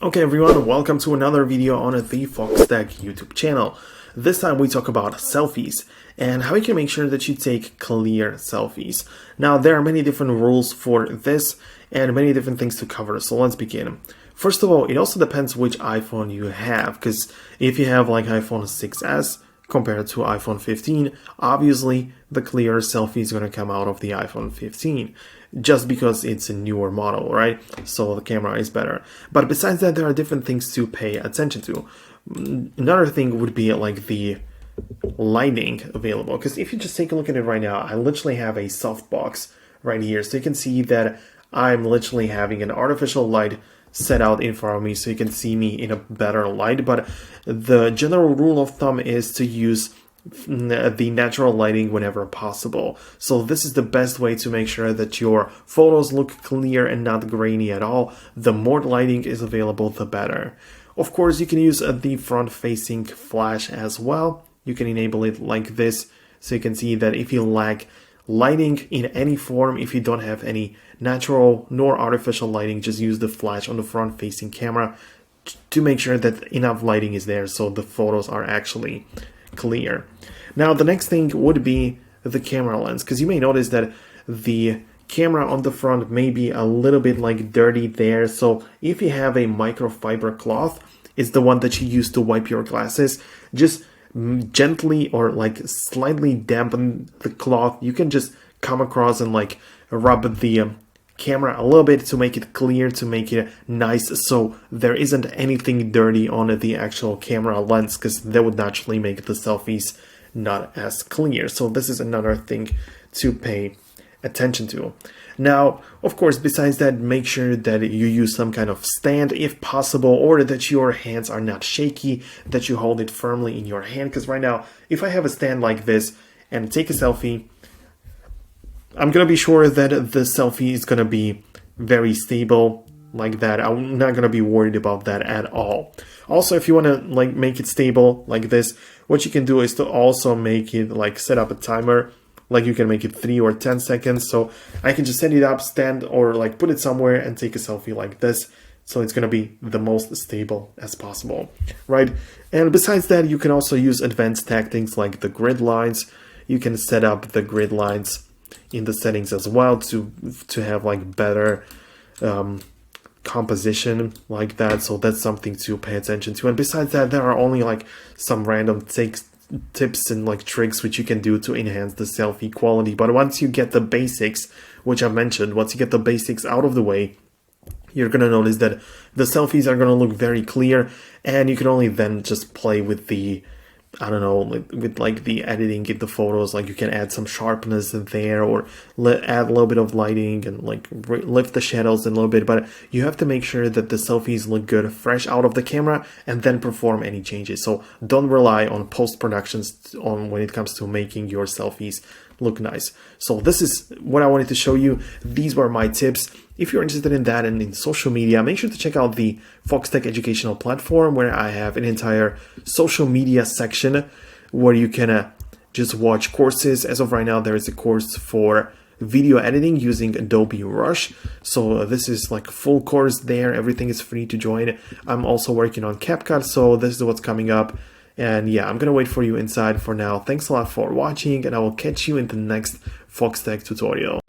Okay everyone, welcome to another video on the Foxtech YouTube channel. This time we talk about selfies and how you can make sure that you take clear selfies. Now there are many different rules for this and many different things to cover, so let's begin. First of all, it also depends which iPhone you have, because if you have like iPhone 6s compared to iPhone 15, obviously the clearer selfie is going to come out of the iPhone 15 just because it's a newer model, right? So the camera is better. But besides that, there are different things to pay attention to. Another thing would be like the lighting available, because if you just take a look at it right now, I literally have a softbox right here, so you can see that I'm literally having an artificial light set out in front of me so you can see me in a better light. But the general rule of thumb is to use the natural lighting whenever possible. So this is the best way to make sure that your photos look clear and not grainy at all. The more lighting is available, the better. Of course, you can use the front-facing flash as well. You can enable it like this, so you can see that if you lack lighting in any form, if you don't have any natural nor artificial lighting, just use the flash on the front-facing camera to make sure that enough lighting is there so the photos are actually clear. Now the next thing would be the camera lens, because you may notice that the camera on the front may be a little bit like dirty there. So if you have a microfiber cloth, it's the one that you use to wipe your glasses, just gently or like slightly dampen the cloth. You can just come across and like rub the camera a little bit to make it clear, to make it nice, so there isn't anything dirty on the actual camera lens, because that would naturally make the selfies not as clear. So this is another thing to pay attention to. Now, of course, besides that, make sure that you use some kind of stand if possible, or that your hands are not shaky, that you hold it firmly in your hand, because right now, if I have a stand like this and take a selfie, I'm going to be sure that the selfie is going to be very stable like that. I'm not going to be worried about that at all. Also, if you want to like make it stable like this, what you can do is to also make it like set up a timer. Like you can make it 3 or 10 seconds. So I can just set it up, stand, or like put it somewhere and take a selfie like this. So it's going to be the most stable as possible, right? And besides that, you can also use advanced tactics like the grid lines. You can set up the grid lines in the settings as well to have like better composition like that. So that's something to pay attention to. And besides that, there are only like some random tips and like tricks which you can do to enhance the selfie quality. But once you get the basics, which I mentioned, once you get the basics out of the way, you're going to notice that the selfies are going to look very clear, and you can only then just play with the, I don't know, with like the editing in the photos. Like you can add some sharpness there, or add a little bit of lighting and like lift the shadows a little bit. But you have to make sure that the selfies look good fresh out of the camera and then perform any changes. So don't rely on post-productions when it comes to making your selfies look nice. So this is what I wanted to show you. These were my tips. If you're interested in that and in social media, make sure to check out the Foxtech educational platform, where I have an entire social media section where you can just watch courses. As of right now, there is a course for video editing using Adobe Rush. So this is like a full course there. Everything is free to join. I'm also working on CapCut, so this is what's coming up. And yeah, I'm gonna wait for you inside for now. Thanks a lot for watching, and I will catch you in the next Foxtech tutorial.